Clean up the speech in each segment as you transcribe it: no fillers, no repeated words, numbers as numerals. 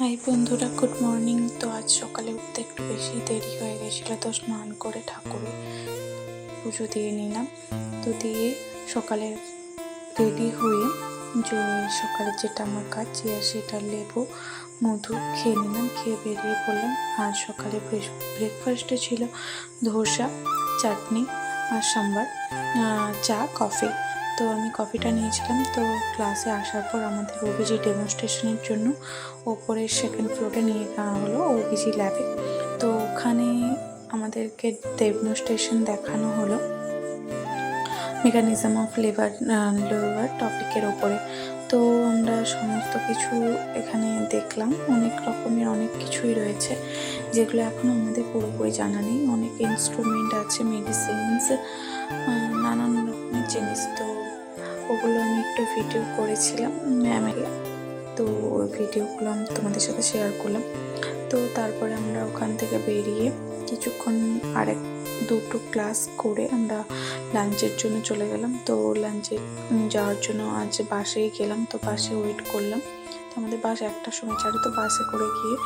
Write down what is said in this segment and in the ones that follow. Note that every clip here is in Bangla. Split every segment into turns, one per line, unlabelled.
হাই বন্ধুরা, গুড মর্নিং। তো আজ সকালে উঠতে একটু বেশি দেরি হয়ে গেছিলো, তো স্নান করে ঠাকুরের পুজো দিয়ে নিলাম। তো দিয়ে সকালে রেডি হয়ে যে সকালে যেটা আমার কাজ সেটা লেবু মধু খেয়ে নিলাম, খেয়ে বেরিয়ে পড়লাম। আর সকালে ব্রেকফাস্টে ছিল ধোসা, চাটনি আর সাম্বার, চা, কফি। তো আমি কফিটা নিয়েছিলাম। তো ক্লাসে আসার পর আমাদের ওবিজি ডেমনস্ট্রেশনের জন্য ওপরের সেকেন্ড ফ্লোরে নিয়ে যাওয়া হলো ওবিজি ল্যাবে। তো ওখানে আমাদেরকে ডেমনস্ট্রেশন দেখানো হলো মেকানিজম অফ লিভার টপিকের ওপরে। তো আমরা সমস্ত কিছু এখানে দেখলাম, অনেক রকমের অনেক কিছুই রয়েছে যেগুলো এখনও আমাদের পুরোপুরি জানা নেই। অনেক ইনস্ট্রুমেন্ট আছে, মেডিসিনস, নানান রকমের জিনিস। তো ওগুলো আমি একটু ভিডিও করেছিলাম ম্যামের, তো ওই ভিডিওগুলো আমি তোমাদের সাথে শেয়ার করলাম। তো তারপরে আমরা ওখান থেকে বেরিয়ে কিছুক্ষণ দুটো ক্লাস করে আমরা লাঞ্চের জন্য চলে গেলাম। তো লাঞ্চে যাওয়ার জন্য আজ বাসেই গেলাম। তো বাসে ওয়েট করলাম। তো আমাদের বাস 1টার সময় ছাড়ে। তো বাসে করে গিয়ে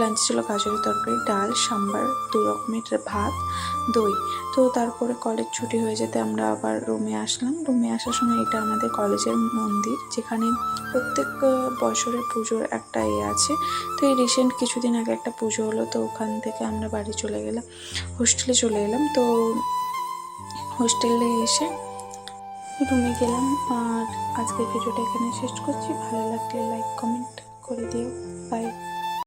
লাঞ্চে ছিল গাজরের তরকারি, ডাল, সাম্বার, 2 রকমের ভাত, দই। তো তারপরে কলেজ ছুটি হয়ে যেতে আমরা আবার রুমে আসলাম। রুমে আসার সময় এটা আমাদের কলেজের মন্দির, যেখানে প্রত্যেক বছরের পুজোর একটা আছে। তো এই রিসেন্ট কিছুদিন আগে একটা পুজো হলো। তো ওখান থেকে আমরা বাড়ি চলে গেলাম, হোস্টেলে চলে এলাম। তো হোস্টেলে এসে রুমে গেলাম। আর আজকের ভিডিওটা এখানে শেষ করছি। ভালো লাগলে লাইক কমেন্ট করে দিও। বাই।